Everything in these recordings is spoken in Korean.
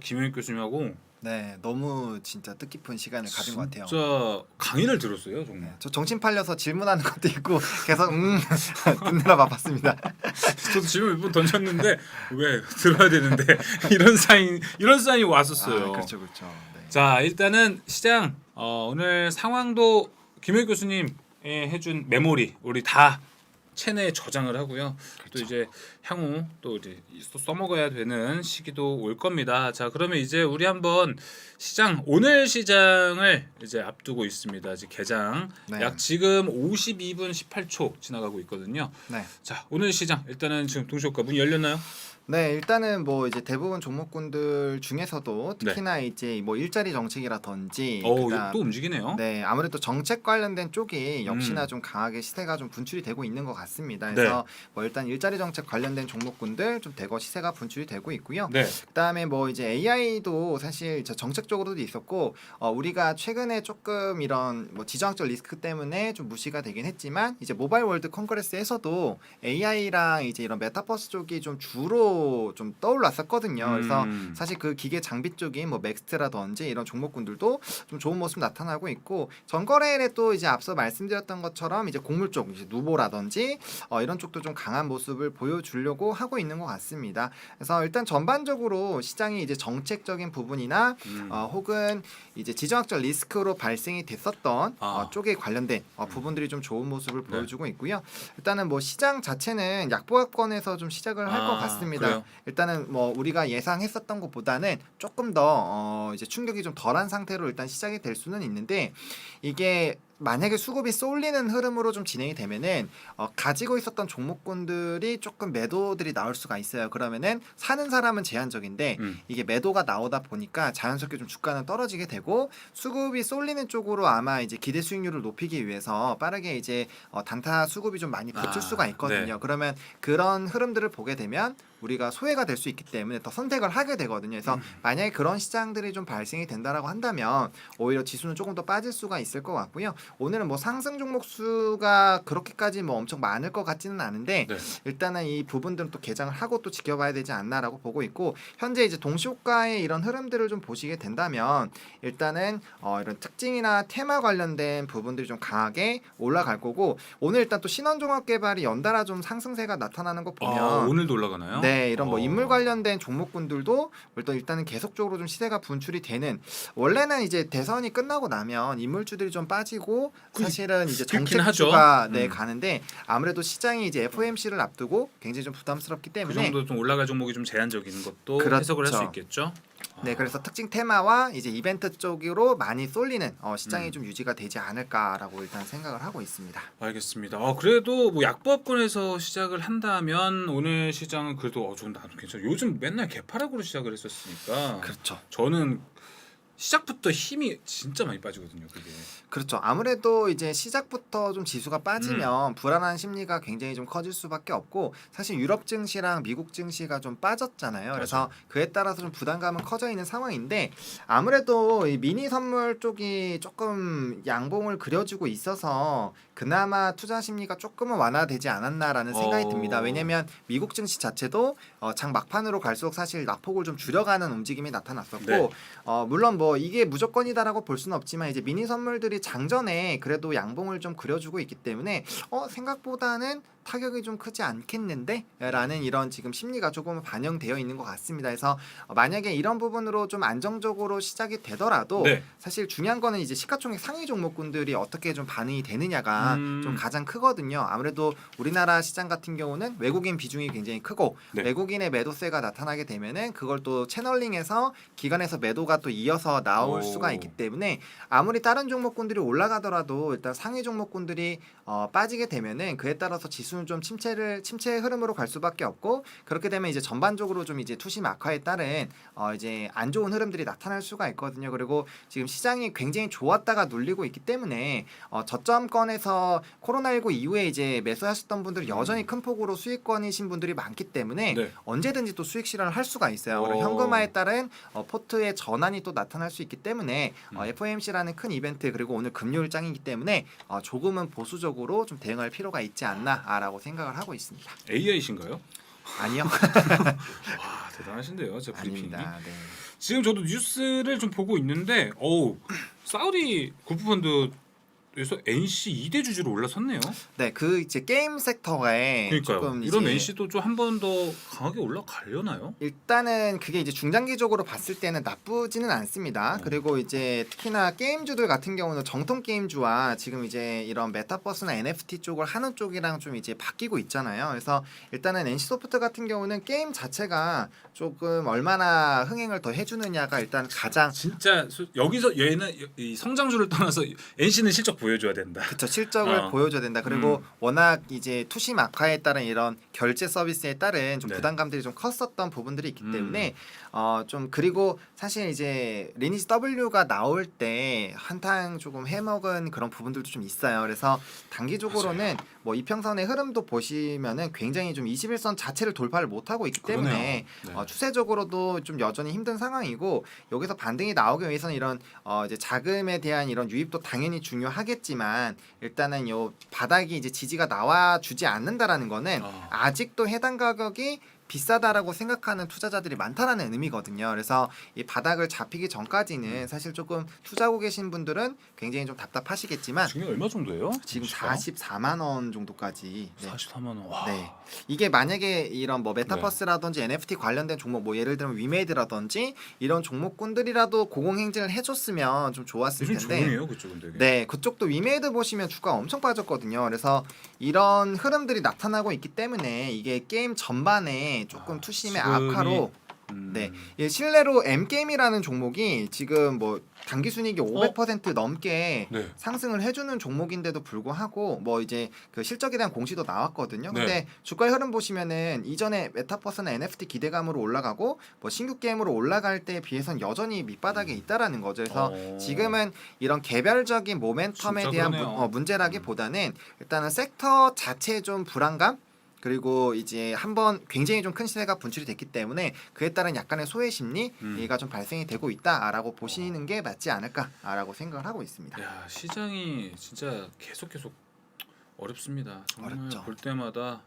김영익 교수님하고 네, 너무 진짜 뜻깊은 시간을 가진 것 같아요. 진짜 강의를 들었어요, 네, 정말. 저 정신 팔려서 질문하는 것도 있고 계속 듣느라 바빴습니다. 저도 질문 몇 번 던졌는데 왜 들어야 되는데 이런 사인이 왔었어요. 그렇죠, 그렇죠. 네. 자, 일단은 시장 오늘 상황도 김영익 교수님 해준 메모리 우리 다 체내에 저장을 하고요. 또 그렇죠. 이제 향후 또 이제 써먹어야 되는 시기도 올 겁니다. 자, 그러면 이제 우리 한번 오늘 시장을 이제 앞두고 있습니다. 이제 개장 네. 약 지금 52분 18초 지나가고 있거든요. 네. 자, 오늘 시장 일단은 지금 동시효과 문이 열렸나요? 네, 일단은 뭐 이제 대부분 종목군들 중에서도 특히나 이제 뭐 일자리 정책이라든지 이거 그다음 또 움직이네요. 네, 아무래도 정책 관련된 쪽이 역시나 음. 좀 강하게 시세가 좀 분출이 되고 있는 것 같습니다. 네. 그래서 뭐 일단 일자리 정책 관련된 종목군들 좀 대거 시세가 분출이 되고 있고요. 네. 그다음에 뭐 이제 AI도 사실 저 정책적으로도 있었고 우리가 최근에 조금 이런 뭐 지정학적 리스크 때문에 좀 무시가 되긴 했지만 이제 모바일 월드 컨그레스에서도 AI랑 이제 이런 메타버스 쪽이 좀 주로 좀 떠올랐었거든요. 그래서 사실 그 기계 장비 쪽인 뭐 맥스트라든지 이런 종목군들도 좀 좋은 모습 나타나고 있고 전거래일에 또 이제 앞서 말씀드렸던 것처럼 이제 곡물 쪽 이제 누보라든지 이런 쪽도 좀 강한 모습을 보여주려고 하고 있는 것 같습니다. 그래서 일단 전반적으로 시장이 이제 정책적인 부분이나 혹은 이제 지정학적 리스크로 발생이 됐었던 쪽에 관련된 부분들이 좀 좋은 모습을 보여주고 있고요. 일단은 뭐 시장 자체는 약보합권에서 좀 시작을 할 것 같습니다. 그래요? 일단은 뭐 우리가 예상했었던 것보다는 조금 더 이제 충격이 좀 덜한 상태로 일단 시작이 될 수는 있는데 이게 만약에 수급이 쏠리는 흐름으로 좀 진행이 되면은 가지고 있었던 종목군들이 조금 매도들이 나올 수가 있어요. 그러면은 사는 사람은 제한적인데 이게 매도가 나오다 보니까 자연스럽게 좀 주가는 떨어지게 되고 수급이 쏠리는 쪽으로 아마 이제 기대 수익률을 높이기 위해서 빠르게 이제 단타 수급이 좀 많이 붙을 수가 있거든요. 네. 그러면 그런 흐름들을 보게 되면 우리가 소외가 될 수 있기 때문에 더 선택을 하게 되거든요. 그래서 만약에 그런 시장들이 좀 발생이 된다라고 한다면 오히려 지수는 조금 더 빠질 수가 있을 것 같고요. 오늘은 뭐 상승 종목 수가 그렇게까지 뭐 엄청 많을 것 같지는 않은데 네. 일단은 이 부분들은 또 개장을 하고 또 지켜봐야 되지 않나라고 보고 있고 현재 이제 동시효과의 이런 흐름들을 좀 보시게 된다면 일단은 이런 특징이나 테마 관련된 부분들이 좀 강하게 올라갈 거고 오늘 일단 또 신원종합개발이 연달아 좀 상승세가 나타나는 거 보면 오늘도 올라가나요? 네, 이런 뭐 인물 관련된 종목군들도 일단은 계속적으로 좀 시세가 분출이 되는 원래는 이제 대선이 끝나고 나면 인물주들이 좀 빠지고 사실은 이제 그렇긴 하죠. 정책주가 가는데 아무래도 시장이 이제 FOMC를 앞두고 굉장히 좀 부담스럽기 그 때문에 정도 좀 올라갈 종목이 좀 제한적인 것도 그렇죠. 해석을 할 수 있겠죠. 네, 그래서 특징 테마와 이제 이벤트 쪽으로 많이 쏠리는 시장이 좀 유지가 되지 않을까라고 일단 생각을 하고 있습니다. 알겠습니다. 그래도 뭐 약보합권에서 시작을 한다면 오늘 시장은 그래도 좀 나도 괜찮아. 요즘 맨날 개파락으로 시작을 했었으니까. 그렇죠. 저는 시작부터 힘이 진짜 많이 빠지거든요. 그게. 그렇죠. 아무래도 이제 시작부터 좀 지수가 빠지면 불안한 심리가 굉장히 좀 커질 수밖에 없고 사실 유럽 증시랑 미국 증시가 좀 빠졌잖아요. 그래서 그에 따라서 좀 부담감은 커져 있는 상황인데 아무래도 이 미니 선물 쪽이 조금 양봉을 그려주고 있어서 그나마 투자 심리가 조금은 완화되지 않았나라는 생각이 듭니다. 왜냐하면 미국 증시 자체도 장 막판으로 갈수록 사실 낙폭을 좀 줄여가는 움직임이 나타났었고 네. 물론 뭐 이게 무조건이다라고 볼 수는 없지만 이제 미니 선물들이 장전에 그래도 양봉을 좀 그려주고 있기 때문에 생각보다는 타격이 좀 크지 않겠는데? 라는 이런 지금 심리가 조금 반영되어 있는 것 같습니다. 그래서 만약에 이런 부분으로 좀 안정적으로 시작이 되더라도 네. 사실 중요한 거는 이제 시가총액 상위 종목군들이 어떻게 좀 반응이 되느냐가 좀 가장 크거든요. 아무래도 우리나라 시장 같은 경우는 외국인 비중이 굉장히 크고 네. 외국인의 매도세가 나타나게 되면은 그걸 또 채널링해서 기관에서 매도가 또 이어서 나올 수가 있기 때문에 아무리 다른 종목군들이 올라가더라도 일단 상위 종목군들이 빠지게 되면은 그에 따라서 지수는 좀 침체의 흐름으로 갈 수밖에 없고 그렇게 되면 이제 전반적으로 좀 이제 투심 악화에 따른 이제 안 좋은 흐름들이 나타날 수가 있거든요. 그리고 지금 시장이 굉장히 좋았다가 눌리고 있기 때문에 저점권에서 코로나19 이후에 이제 매수하셨던 분들이 여전히 큰 폭으로 수익권이신 분들이 많기 때문에 네. 언제든지 또 수익 실현을 할 수가 있어요. 그리고 현금화에 따른 포트의 전환이 또 나타날 수 있기 때문에 FOMC라는 큰 이벤트 그리고 오늘 금요일장이기 때문에 조금은 보수적으로 좀 대응할 필요가 있지 않나라고 생각을 하고 있습니다. AI신가요? 아니요. 와 대단하신데요, 제 브리핑이. 아닙니다. 네. 지금 저도 뉴스를 좀 보고 있는데, 사우디 골프펀드에서 NC 2대 주주로 올라섰네요. 네, 그 이제 게임 섹터에 그러니까요. 조금 이런 이제 NC도 좀 한 번 더 강하게 올라가려나요? 일단은 그게 이제 중장기적으로 봤을 때는 나쁘지는 않습니다. 그리고 이제 특히나 게임주들 같은 경우는 정통 게임주와 지금 이제 이런 메타버스나 NFT 쪽을 하는 쪽이랑 좀 이제 바뀌고 있잖아요. 그래서 일단은 NC소프트 같은 경우는 게임 자체가 조금 얼마나 흥행을 더 해주느냐가 일단 가장 진짜 여기서 얘는 이 성장주를 떠나서 NC는 실적 보여줘야 된다. 그쵸, 실적을 어. 보여줘야 된다. 그리고 워낙 이제 투심 악화에 따른 이런 결제 서비스에 따른 좀 네. 부담감들이 좀 컸었던 부분들이 있기 때문에 좀 그리고 사실 이제 리니지 W가 나올 때 한탕 조금 해먹은 그런 부분들도 좀 있어요. 그래서 단기적으로는 뭐 이평선의 흐름도 보시면은 굉장히 좀 21선 자체를 돌파를 못 하고 있기 때문에 그러네요. 네. 추세적으로도 좀 여전히 힘든 상황이고 여기서 반등이 나오기 위해서는 이런 이제 자금에 대한 이런 유입도 당연히 중요하겠지만 일단은 요 바닥이 이제 지지가 나와 주지 않는다라는 거는 아직도 해당 가격이 비싸다라고 생각하는 투자자들이 많다라는 의미거든요. 그래서 이 바닥을 잡히기 전까지는 사실 조금 투자하고 계신 분들은 굉장히 좀 답답하시겠지만 지금 얼마 정도예요? 지금 44만 원 정도까지. 네. 44만 원. 와. 네. 이게 만약에 이런 뭐 메타버스라든지 NFT 관련된 종목 뭐 예를 들면 위메이드라든지 이런 종목군들이라도 고공행진을 해줬으면 좀 좋았을 무슨 텐데. 종이에요, 그쪽은 되게. 네, 그쪽도 위메이드 보시면 주가 엄청 빠졌거든요. 그래서 이런 흐름들이 나타나고 있기 때문에 이게 게임 전반에 조금 투심의 지금이- 악화로 네, 예, 실내로 M 게임이라는 종목이 지금 뭐 단기 순이익이 500% 넘게 네. 상승을 해주는 종목인데도 불구하고 뭐 이제 그 실적에 대한 공시도 나왔거든요. 네. 근데 주가의 흐름 보시면은 이전에 메타버스나 NFT 기대감으로 올라가고 뭐 신규 게임으로 올라갈 때에 비해선 여전히 밑바닥에 있다라는 거죠. 그래서 지금은 이런 개별적인 모멘텀에 진짜 대한 그러네요. 문제라기보다는 일단은 섹터 자체의 좀 불안감 그리고 이제 한번 굉장히 좀 큰 시세가 분출이 됐기 때문에 그에 따른 약간의 소외 심리가 좀 발생이 되고 있다라고 보시는 게 맞지 않을까라고 생각을 하고 있습니다. 야, 시장이 진짜 계속 어렵습니다. 정말 어렵죠. 볼 때마다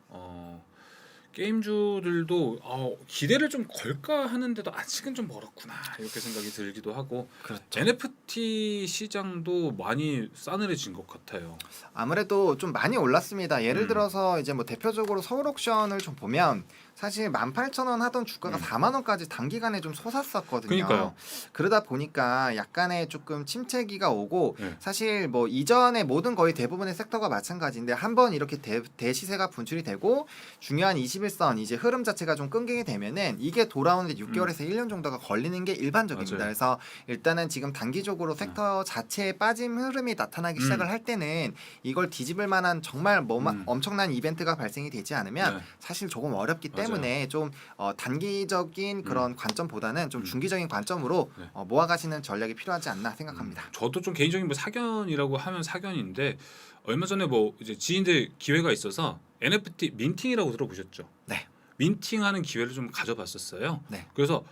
게임주들도 기대를 좀 걸까 하는데도 아직은 좀 멀었구나 이렇게 생각이 들기도 하고 그렇죠. NFT 시장도 많이 싸늘해진 것 같아요. 아무래도 좀 많이 올랐습니다. 예를 들어서 이제 뭐 대표적으로 서울 옥션을 좀 보면 사실 18,000원 하던 주가가 4만 원까지 단기간에 좀 솟았었거든요. 그러니까요. 그러다 보니까 약간의 조금 침체기가 오고 네. 사실 뭐 이전의 모든 거의 대부분의 섹터가 마찬가지인데 한번 이렇게 대시세가 분출이 되고 중요한 21선 이제 흐름 자체가 좀 끊기게 되면은 이게 돌아오는데 6개월에서 1년 정도가 걸리는 게 일반적입니다. 맞아요. 그래서 일단은 지금 단기적으로 섹터 자체의 빠짐 흐름이 나타나기 시작을 할 때는 이걸 뒤집을 만한 정말 엄청난 이벤트가 발생이 되지 않으면 네. 사실 조금 어렵기 맞아요. 때문에 좀 단기적인 그런 관점보다는 좀 중기적인 관점으로 네. 모아가시는 전략이 필요하지 않나 생각합니다. 저도 좀 개인적인 뭐 사견이라고 하면 사견인데 얼마 전에 뭐 이제 지인들 기회가 있어서 NFT 민팅이라고 들어보셨죠? 네. 민팅하는 기회를 좀 가져봤었어요. 네. 그래서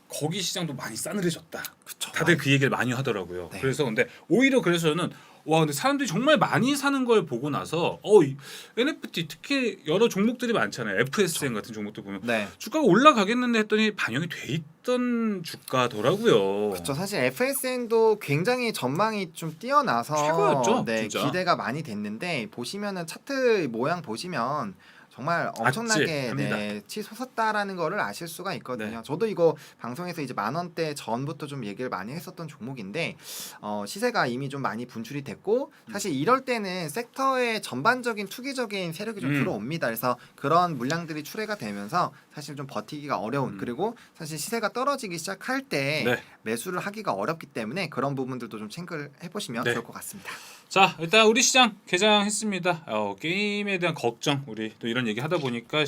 거기 시장도 많이 싸늘해졌다. 그쵸. 다들 그 얘기를 많이 하더라고요. 네. 그래서 근데 오히려 그래서 저는 근데 사람들이 정말 많이 사는 걸 보고 나서 이 NFT 특히 여러 종목들이 많잖아요. FSN 같은 종목들 보면 네. 주가가 올라가겠는데 했더니 반영이 돼 있던 주가더라고요. 그렇죠. 사실 FSN도 굉장히 전망이 좀 뛰어나서 최고였죠, 네, 진짜. 기대가 많이 됐는데 보시면은 차트 모양 보시면 정말 엄청나게 합니다. 치솟았다라는 거를 아실 수가 있거든요. 네. 저도 이거 방송에서 이제 10,000원대 전부터 좀 얘기를 많이 했었던 종목인데 시세가 이미 좀 많이 분출이 됐고 사실 이럴 때는 섹터의 전반적인 투기적인 세력이 좀 들어옵니다. 그래서 그런 물량들이 출회가 되면서 사실 좀 버티기가 어려운 그리고 사실 시세가 떨어지기 시작할 때 네. 매수를 하기가 어렵기 때문에 그런 부분들도 좀 체크를 해보시면 네. 좋을 것 같습니다. 자, 일단 우리 시장 개장했습니다. 게임에 대한 걱정 우리 또 이런 얘기 하다 보니까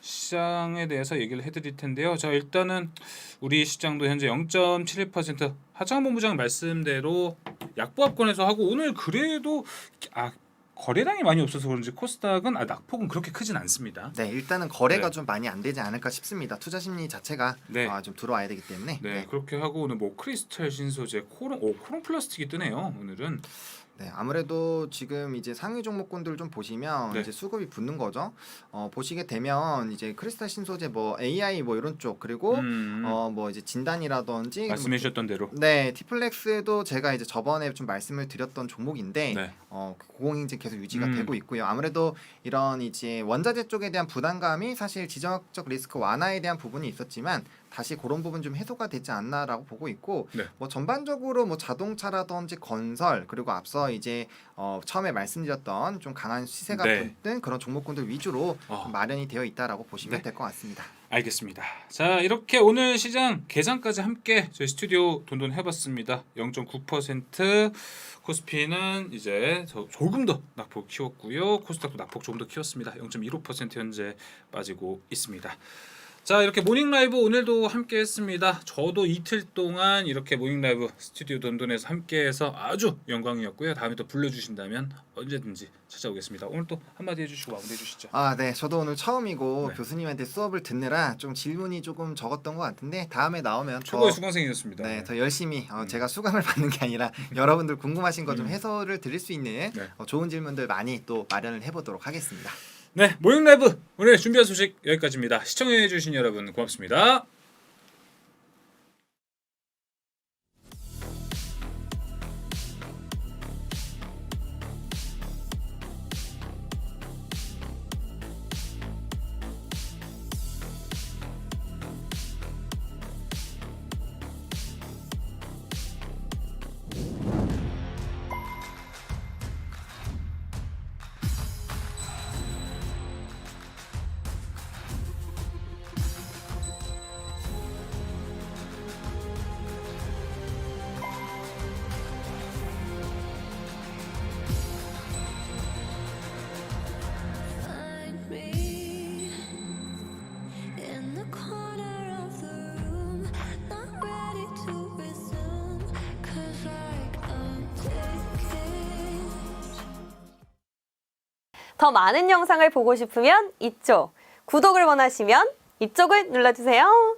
시장에 대해서 얘기를 해드릴 텐데요. 자, 일단은 우리 시장도 현재 0.71% 하창원 본부장 말씀대로 약보합권에서 하고 오늘 그래도 거래량이 많이 없어서 그런지 코스닥은 낙폭은 그렇게 크진 않습니다. 네, 일단은 거래가 네. 좀 많이 안 되지 않을까 싶습니다. 투자 심리 자체가 네. 좀 들어와야 되기 때문에. 네, 그렇게 하고 오늘 뭐 크리스탈 신소재 코롱 플라스틱이 뜨네요. 오늘은 네, 아무래도 지금 이제 상위 종목군들 좀 보시면 네. 이제 수급이 붙는 거죠. 보시게 되면 이제 크리스탈 신소재 뭐 AI 뭐 이런 쪽 그리고 뭐 이제 진단이라든지 말씀해 주셨던 대로. 네, 티플렉스도 제가 이제 저번에 좀 말씀을 드렸던 종목인데 네. 고공행진 계속 유지가 음. 되고 있고요. 아무래도 이런 이제 원자재 쪽에 대한 부담감이 사실 지정학적 리스크 완화에 대한 부분이 있었지만 다시 그런 부분 좀 해소가 되지 않나라고 보고 있고 네. 뭐 전반적으로 뭐 자동차라든지 건설 그리고 앞서 이제 처음에 말씀드렸던 좀 강한 시세가 네. 붙는 그런 종목군들 위주로 좀 마련이 되어 있다라고 보시면 네. 될 것 같습니다. 알겠습니다. 자, 이렇게 오늘 시장 개장까지 함께 저희 스튜디오 돈돈 해봤습니다. 0.9% 코스피는 이제 조금 더 낙폭 키웠고요. 코스닥도 낙폭 조금 더 키웠습니다. 0.15% 현재 빠지고 있습니다. 자, 이렇게 모닝 라이브 오늘도 함께 했습니다. 저도 이틀 동안 이렇게 모닝 라이브 스튜디오 돈돈에서 함께해서 아주 영광이었고요. 다음에 또 불러주신다면 언제든지 찾아오겠습니다. 오늘 또 한마디 해주시고 마무리해 주시죠. 네, 저도 오늘 처음이고 네. 교수님한테 수업을 듣느라 좀 질문이 조금 적었던 것 같은데 다음에 나오면 최고의 수강생이었습니다. 네, 더 열심히 제가 수강을 받는 게 아니라 여러분들 궁금하신 거 좀 해소를 드릴 수 있는 네. 좋은 질문들 많이 또 마련을 해보도록 하겠습니다. 네, 모닝 라이브 오늘 준비한 소식 여기까지입니다. 시청해주신 여러분 고맙습니다. Find me in the corner of the room, not ready to resume, 'cause like I'm taking. 더 많은 영상을 보고 싶으면 이쪽, 구독을 원하시면 이쪽을 눌러주세요.